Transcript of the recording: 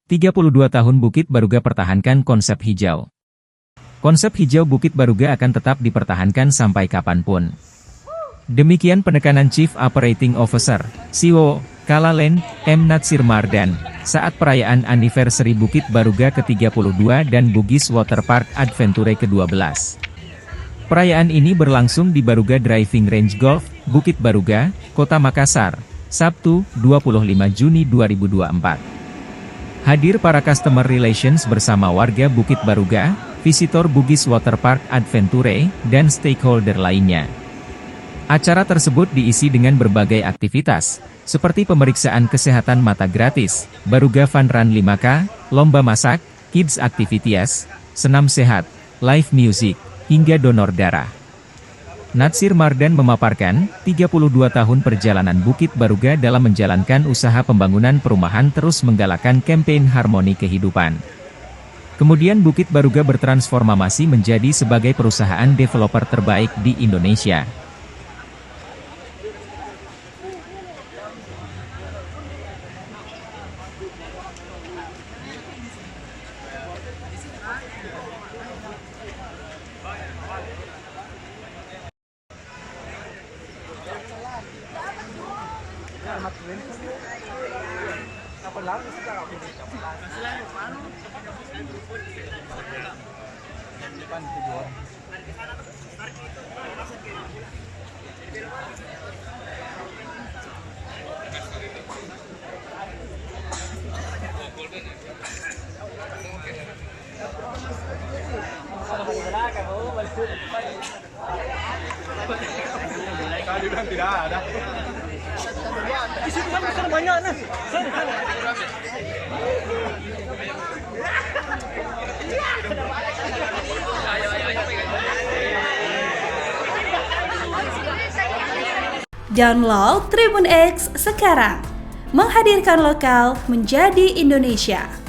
32 tahun Bukit Baruga pertahankan konsep hijau. Konsep hijau Bukit Baruga akan tetap dipertahankan sampai kapanpun. Demikian penekanan Chief Operating Officer, CEO, Kalaland, M. Natsir Mardan, saat perayaan anniversary Bukit Baruga ke-32 dan Bugis Waterpark Adventure ke-12. Perayaan ini berlangsung di Baruga Driving Range Golf, Bukit Baruga, Kota Makassar, Sabtu, 25 Juni 2024. Hadir para customer relations bersama warga Bukit Baruga, visitor Bugis Waterpark Adventure, dan stakeholder lainnya. Acara tersebut diisi dengan berbagai aktivitas, seperti pemeriksaan kesehatan mata gratis, Baruga Fun Run 5K, lomba masak, kids activities, senam sehat, live music, hingga donor darah. Natsir Mardan memaparkan, 32 tahun perjalanan Bukit Baruga dalam menjalankan usaha pembangunan perumahan terus menggalakkan kampanye harmoni kehidupan. Kemudian Bukit Baruga bertransformasi menjadi sebagai perusahaan developer terbaik di Indonesia. Tidak ada. Di situ kan banyak nah. Download Tribun X sekarang, menghadirkan lokal menjadi Indonesia.